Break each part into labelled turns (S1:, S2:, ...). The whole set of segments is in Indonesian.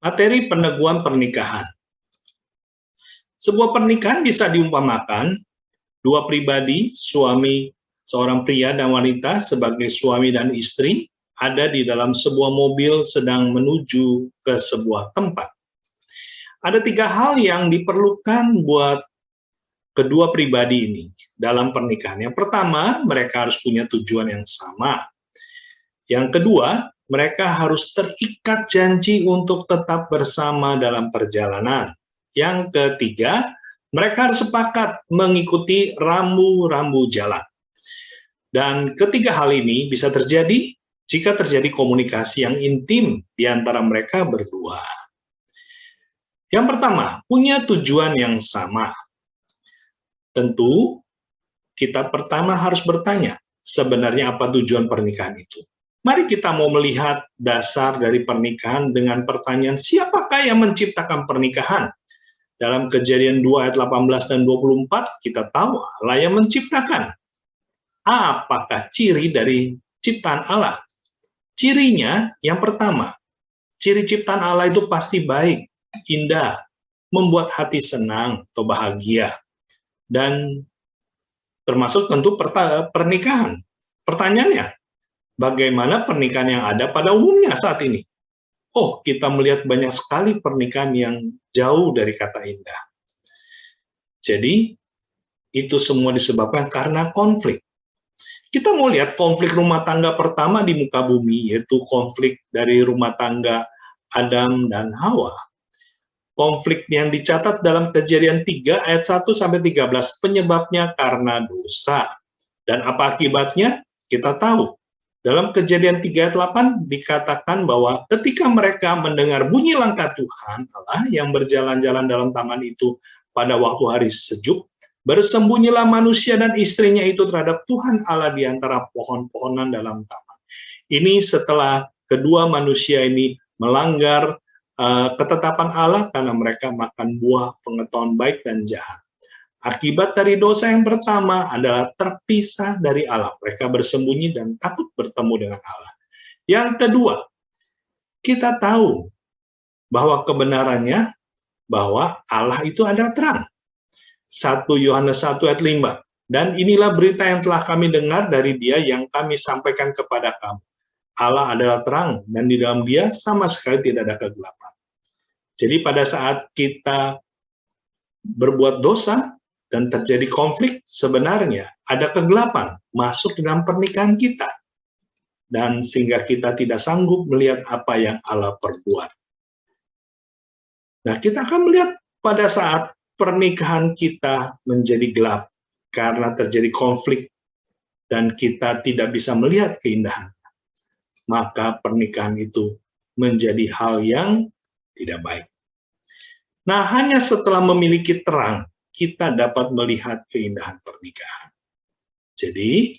S1: Materi peneguhan pernikahan. Sebuah pernikahan bisa diumpamakan dua pribadi, suami, seorang pria dan wanita sebagai suami dan istri, ada di dalam sebuah mobil sedang menuju ke sebuah tempat. Ada 3 hal yang diperlukan buat kedua pribadi ini dalam pernikahan. Yang pertama, mereka harus punya tujuan yang sama. Yang kedua, mereka harus terikat janji untuk tetap bersama dalam perjalanan. Yang ketiga, mereka harus sepakat mengikuti rambu-rambu jalan. Dan ketiga hal ini bisa terjadi jika terjadi komunikasi yang intim di antara mereka berdua. Yang pertama, punya tujuan yang sama. Tentu, kita pertama harus bertanya, sebenarnya apa tujuan pernikahan itu? Mari kita mau melihat dasar dari pernikahan dengan pertanyaan, siapakah yang menciptakan pernikahan? Dalam Kejadian 2 ayat 18 dan 24, kita tahu Allah yang menciptakan. Apakah ciri dari ciptaan Allah? Cirinya yang pertama, ciri ciptaan Allah itu pasti baik, indah, membuat hati senang atau bahagia, dan termasuk tentu pernikahan. Pertanyaannya, bagaimana pernikahan yang ada pada umumnya saat ini? Oh, kita melihat banyak sekali pernikahan yang jauh dari kata indah. Jadi, itu semua disebabkan karena konflik. Kita mau lihat konflik rumah tangga pertama di muka bumi, yaitu konflik dari rumah tangga Adam dan Hawa. Konflik yang dicatat dalam Kejadian 3 ayat 1-13, penyebabnya karena dosa. Dan apa akibatnya? Kita tahu. Dalam Kejadian 3 ayat 8 dikatakan bahwa ketika mereka mendengar bunyi langkah Tuhan Allah yang berjalan-jalan dalam taman itu pada waktu hari sejuk, bersembunyilah manusia dan istrinya itu terhadap Tuhan Allah di antara pohon-pohonan dalam taman. Ini setelah kedua manusia ini melanggar ketetapan Allah karena mereka makan buah pengetahuan baik dan jahat. Akibat dari dosa yang pertama adalah terpisah dari Allah. Mereka bersembunyi dan takut bertemu dengan Allah. Yang kedua, kita tahu bahwa kebenarannya bahwa Allah itu adalah terang. 1 Yohanes 1 ayat 5. Dan inilah berita yang telah kami dengar dari Dia yang kami sampaikan kepada kamu. Allah adalah terang dan di dalam Dia sama sekali tidak ada kegelapan. Jadi pada saat kita berbuat dosa dan terjadi konflik, sebenarnya ada kegelapan masuk dalam pernikahan kita. Dan sehingga kita tidak sanggup melihat apa yang Allah perbuat. Nah, kita akan melihat pada saat pernikahan kita menjadi gelap karena terjadi konflik dan kita tidak bisa melihat keindahan. Maka pernikahan itu menjadi hal yang tidak baik. Nah, hanya setelah memiliki terang, kita dapat melihat keindahan pernikahan. Jadi,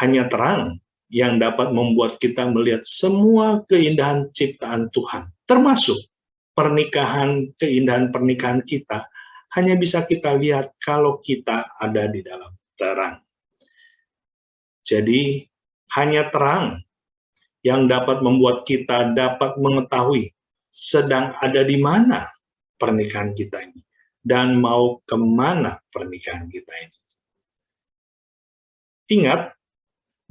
S1: hanya terang yang dapat membuat kita melihat semua keindahan ciptaan Tuhan, termasuk pernikahan, keindahan pernikahan kita, hanya bisa kita lihat kalau kita ada di dalam terang. Jadi, hanya terang yang dapat membuat kita dapat mengetahui sedang ada di mana pernikahan kita ini dan mau kemana pernikahan kita ini. Ingat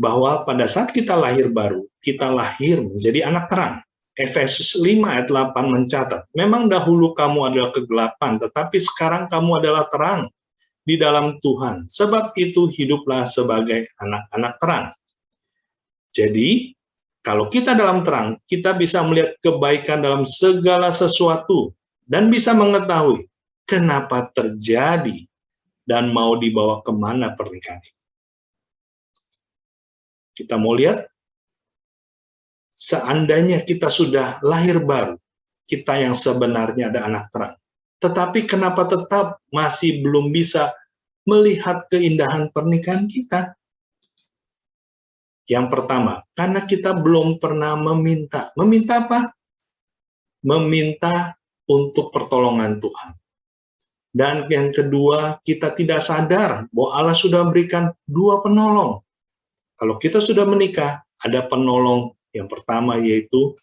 S1: bahwa pada saat kita lahir baru, kita lahir menjadi anak terang. Efesus 5 ayat 8 mencatat, memang dahulu kamu adalah kegelapan, tetapi sekarang kamu adalah terang di dalam Tuhan. Sebab itu hiduplah sebagai anak-anak terang. Jadi, kalau kita dalam terang, kita bisa melihat kebaikan dalam segala sesuatu dan bisa mengetahui kenapa terjadi dan mau dibawa kemana pernikahan ini. Kita mau lihat, seandainya kita sudah lahir baru, kita yang sebenarnya ada anak terang. Tetapi kenapa tetap masih belum bisa melihat keindahan pernikahan kita? Yang pertama, karena kita belum pernah meminta. Meminta apa? Meminta untuk pertolongan Tuhan. Dan yang kedua, kita tidak sadar bahwa Allah sudah memberikan 2 penolong. Kalau kita sudah menikah, ada penolong yang pertama yaitu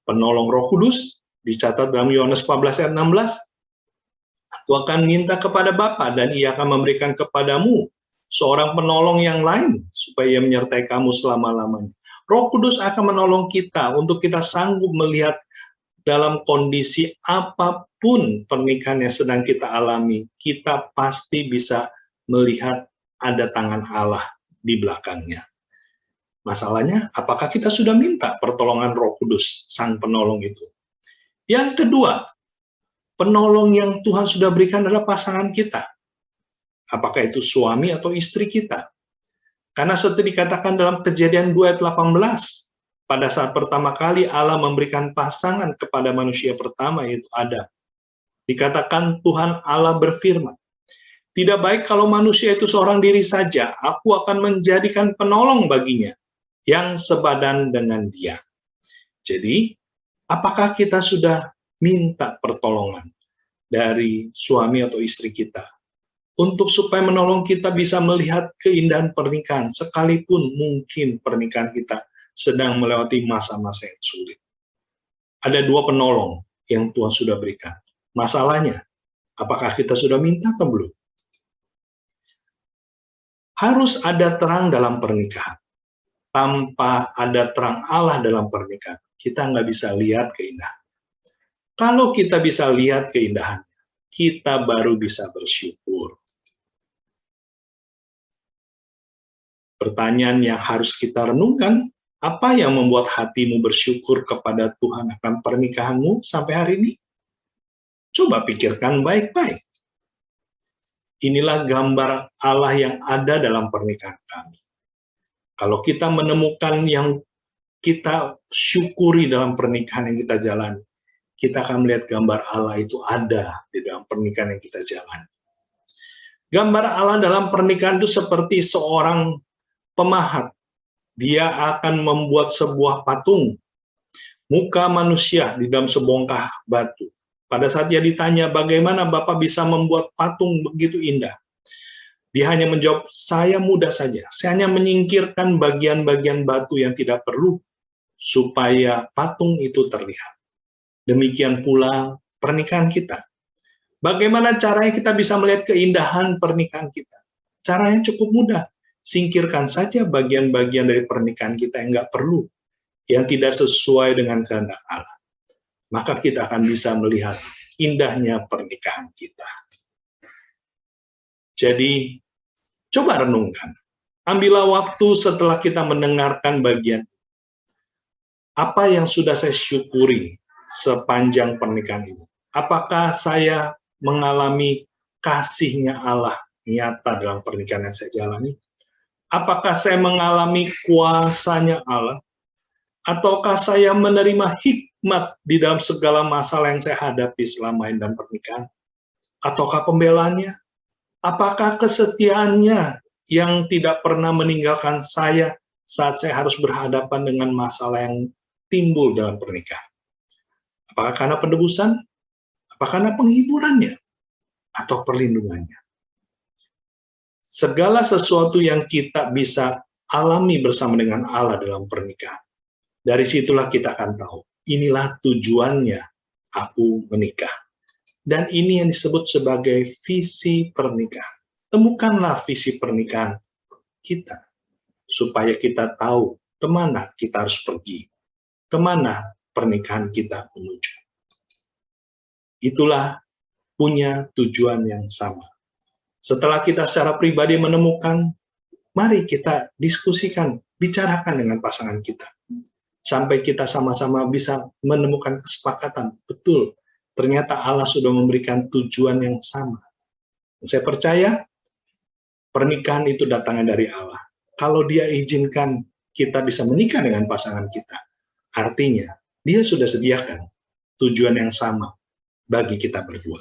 S1: penolong Roh Kudus, dicatat dalam Yohanes 14 ayat 16, aku akan minta kepada Bapa dan ia akan memberikan kepadamu seorang penolong yang lain supaya ia menyertai kamu selama-lamanya. Roh Kudus akan menolong kita untuk kita sanggup melihat dalam kondisi apapun pernikahan yang sedang kita alami, kita pasti bisa melihat ada tangan Allah di belakangnya. Masalahnya, apakah kita sudah minta pertolongan Roh Kudus, Sang Penolong itu? Yang kedua, penolong yang Tuhan sudah berikan adalah pasangan kita. Apakah itu suami atau istri kita? Karena seperti dikatakan dalam Kejadian 2 ayat 18, pada saat pertama kali Allah memberikan pasangan kepada manusia pertama, yaitu Adam. Dikatakan Tuhan Allah berfirman, tidak baik kalau manusia itu seorang diri saja, aku akan menjadikan penolong baginya, yang sebadan dengan dia. Jadi, apakah kita sudah minta pertolongan dari suami atau istri kita untuk supaya menolong kita bisa melihat keindahan pernikahan, sekalipun mungkin pernikahan kita sedang melewati masa-masa yang sulit. Ada dua penolong yang Tuhan sudah berikan. Masalahnya, apakah kita sudah minta atau belum? Harus ada terang dalam pernikahan. Tanpa ada terang Allah dalam pernikahan, kita nggak bisa lihat keindahan. Kalau kita bisa lihat keindahan, kita baru bisa bersyukur. Pertanyaan yang harus kita renungkan, apa yang membuat hatimu bersyukur kepada Tuhan akan pernikahanmu sampai hari ini? Coba pikirkan baik-baik. Inilah gambar Allah yang ada dalam pernikahan kami. Kalau kita menemukan yang kita syukuri dalam pernikahan yang kita jalani, kita akan melihat gambar Allah itu ada di dalam pernikahan yang kita jalani. Gambar Allah dalam pernikahan itu seperti seorang pemahat. Dia akan membuat sebuah patung, muka manusia di dalam sebongkah batu. Pada saat dia ditanya, bagaimana Bapak bisa membuat patung begitu indah? Dia hanya menjawab, saya mudah saja. Saya hanya menyingkirkan bagian-bagian batu yang tidak perlu supaya patung itu terlihat. Demikian pula pernikahan kita. Bagaimana caranya kita bisa melihat keindahan pernikahan kita? Caranya cukup mudah. Singkirkan saja bagian-bagian dari pernikahan kita yang nggak perlu, yang tidak sesuai dengan kehendak Allah. Maka kita akan bisa melihat indahnya pernikahan kita. Jadi, coba renungkan. Ambillah waktu setelah kita mendengarkan bagian. Apa yang sudah saya syukuri sepanjang pernikahan ini? Apakah saya mengalami kasih-Nya Allah nyata dalam pernikahan yang saya jalani? Apakah saya mengalami kuasa-Nya Allah? Ataukah saya menerima hikmat di dalam segala masalah yang saya hadapi selama ini dalam pernikahan? Ataukah pembelaannya? Apakah kesetiaannya yang tidak pernah meninggalkan saya saat saya harus berhadapan dengan masalah yang timbul dalam pernikahan? Apakah karena penebusan? Apakah karena penghiburannya? Atau perlindungannya? Segala sesuatu yang kita bisa alami bersama dengan Allah dalam pernikahan. Dari situlah kita akan tahu, inilah tujuannya aku menikah. Dan ini yang disebut sebagai visi pernikahan. Temukanlah visi pernikahan kita, supaya kita tahu kemana kita harus pergi, kemana pernikahan kita menuju. Itulah punya tujuan yang sama. Setelah kita secara pribadi menemukan, mari kita diskusikan, bicarakan dengan pasangan kita. Sampai kita sama-sama bisa menemukan kesepakatan. Betul, ternyata Allah sudah memberikan tujuan yang sama. Saya percaya pernikahan itu datangnya dari Allah. Kalau Dia izinkan kita bisa menikah dengan pasangan kita, artinya Dia sudah sediakan tujuan yang sama bagi kita berdua.